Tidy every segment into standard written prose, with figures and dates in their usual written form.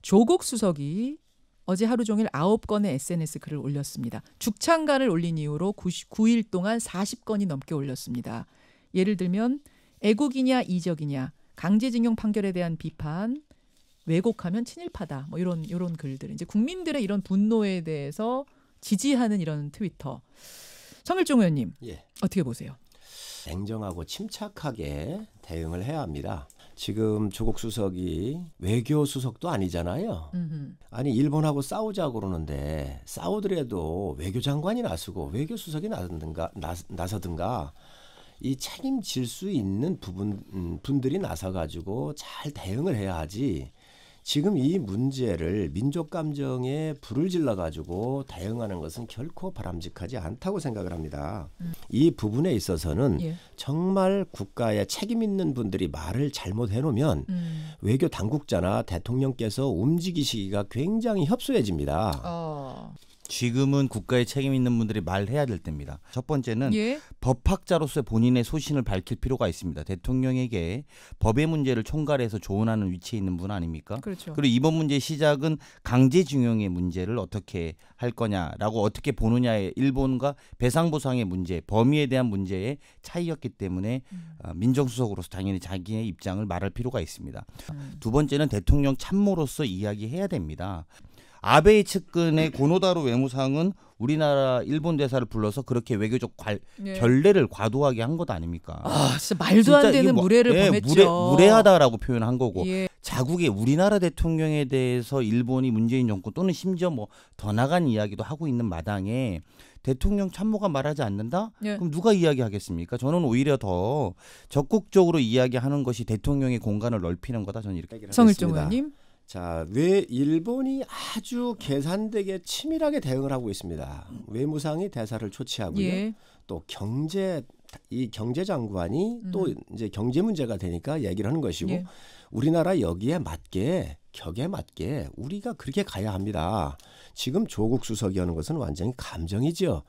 조국 수석이 어제 하루 종일 9건의 SNS 글을 올렸습니다. 죽창간을 올린 이후로 9일 동안 40건이 넘게 올렸습니다. 예를 들면 애국이냐 이적이냐, 강제징용 판결에 대한 비판, 왜곡하면 친일파다, 뭐 이런 글들. 이제 국민들의 이런 분노에 대해서 지지하는 이런 트위터. 성일종 의원님, 예. 어떻게 보세요? 냉정하고 침착하게 대응을 해야 합니다. 지금 조국 수석이 외교 수석도 아니잖아요. 아니 일본하고 싸우자고 그러는데 싸우더라도 외교장관이 나서고 외교 수석이 나서든가 이 책임질 수 있는 분들이 나서가지고 잘 대응을 해야 하지. 지금 이 문제를 민족 감정에 불을 질러가지고 대응하는 것은 결코 바람직하지 않다고 생각을 합니다. 이 부분에 있어서는 정말 국가에 책임 있는 분들이 말을 잘못해놓으면 외교 당국자나 대통령께서 움직이시기가 굉장히 협소해집니다. 지금은 국가에 책임 있는 분들이 말해야 될 때입니다. 첫 번째는 법학자로서 본인의 소신을 밝힐 필요가 있습니다. 대통령에게 법의 문제를 총괄해서 조언하는 위치에 있는 분 아닙니까? 그렇죠. 그리고 이번 문제의 시작은 강제징용의 문제를 어떻게 할 거냐라고 어떻게 보느냐의 일본과 배상보상의 문제, 범위에 대한 문제의 차이였기 때문에 민정수석으로서 당연히 자기의 입장을 말할 필요가 있습니다. 두 번째는 대통령 참모로서 이야기해야 됩니다. 아베 측근의 고노다로 외무상은 우리나라 일본 대사를 불러서 그렇게 외교적 결례를 과도하게 한 것 아닙니까? 아, 진짜 말도 안 되는 무례를 범했죠. 무례하다라고 표현한 거고 자국의 우리나라 대통령에 대해서 일본이 문재인 정권 또는 심지어 뭐 더 나간 이야기도 하고 있는 마당에 대통령 참모가 말하지 않는다? 그럼 누가 이야기하겠습니까? 저는 오히려 더 적극적으로 이야기하는 것이 대통령의 공간을 넓히는 거다. 저는 이렇게 성일종 의원님. 자, 왜 일본이 아주 계산되게 치밀하게 대응을 하고 있습니다. 외무상이 대사를 초치하고요. 또 경제장관이 또 이제 경제 문제가 되니까 얘기를 하는 것이고 우리나라 여기에 맞게 격에 맞게 우리가 그렇게 가야 합니다. 지금 조국 수석이 하는 것은 완전히 감정이죠.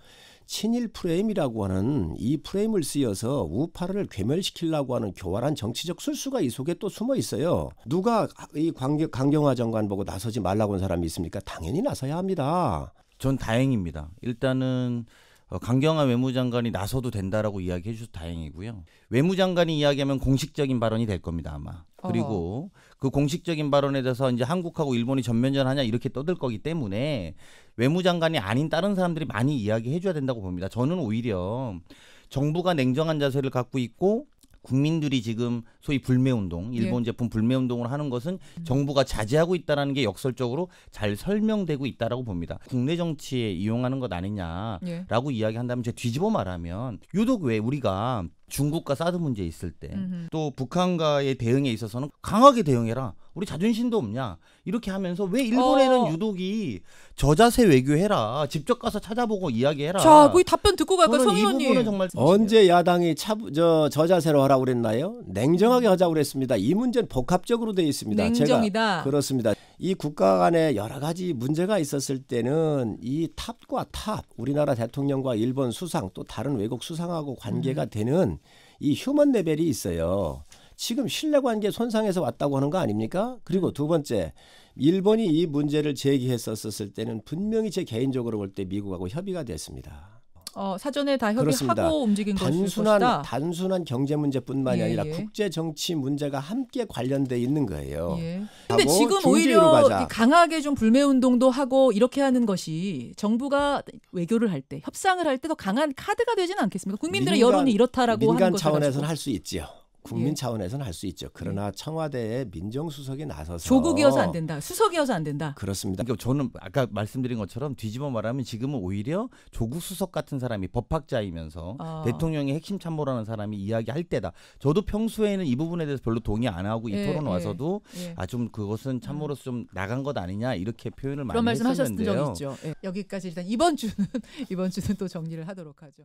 친일 프레임이라고 하는 이 프레임을 쓰여서 우파를 괴멸시키려고 하는 교활한 정치적 술수가 이 속에 또 숨어 있어요. 누가 이 강경화 장관 보고 나서지 말라고 하는 사람이 있습니까? 당연히 나서야 합니다. 전 다행입니다. 일단은 강경화 외무장관이 나서도 된다라고 이야기해 주셔서 다행이고요. 외무장관이 이야기하면 공식적인 발언이 될 겁니다 아마. 그리고 그 공식적인 발언에 대해서 이제 한국하고 일본이 전면전하냐 이렇게 떠들 거기 때문에 외무장관이 아닌 다른 사람들이 많이 이야기해 줘야 된다고 봅니다. 저는 오히려 정부가 냉정한 자세를 갖고 있고 국민들이 지금 소위 불매운동, 일본 제품 불매운동을 하는 것은 정부가 자제하고 있다는 게 역설적으로 잘 설명되고 있다라고 봅니다. 국내 정치에 이용하는 것 아니냐라고 이야기한다면 제가 뒤집어 말하면 유독 왜 우리가 중국과 사드 문제 있을 때 또 북한과의 대응에 있어서는 강하게 대응해라. 우리 자존심도 없냐. 이렇게 하면서 왜 일본에는 유독이 저자세 외교해라. 직접 가서 찾아보고 이야기해라. 자, 그 답변 듣고 갈까요, 성 의원님? 정말 언제 야당이 저자세로 하라고 그랬나요? 냉정하게 하자고 그랬습니다. 이 문제는 복합적으로 되어 있습니다. 냉정이다. 제가 그렇습니다. 이 국가 간에 여러 가지 문제가 있었을 때는 이 탑과 탑, 우리나라 대통령과 일본 수상 또 다른 외국 수상하고 관계가 되는 이 휴먼 레벨이 있어요. 지금 신뢰관계 손상해서 왔다고 하는 거 아닙니까? 그리고 두 번째, 일본이 이 문제를 제기했었을 때는 분명히 제 개인적으로 볼 때 미국하고 협의가 됐습니다. 사전에 다 협의하고 그렇습니다. 움직인 것이다. 단순한 경제 문제뿐만이 아니라 국제 정치 문제가 함께 관련돼 있는 거예요. 그런데 지금 오히려 강하게 좀 불매운동도 하고 이렇게 하는 것이 정부가 외교를 할 때, 협상을 할 때 더 강한 카드가 되지는 않겠습니까? 국민들의 여론이 이렇다라고 하는 것을 민간 차원에서는 할 수 있지요. 국민 차원에서는 할 수 있죠. 그러나 청와대의 민정수석이 나서서 조국이어서 안 된다. 수석이어서 안 된다. 그렇습니다. 그러니까 저는 아까 말씀드린 것처럼 뒤집어 말하면 지금은 오히려 조국 수석 같은 사람이 법학자이면서 대통령의 핵심 참모라는 사람이 이야기할 때다. 저도 평소에는 이 부분에 대해서 별로 동의 안 하고 이 토론 와서도 좀 그것은 참모로서 좀 나간 것 아니냐 이렇게 표현을 많이 했었는데요. 그런 말씀 하셨던 적이 있죠. 여기까지 일단 이번 주는 또 정리를 하도록 하죠.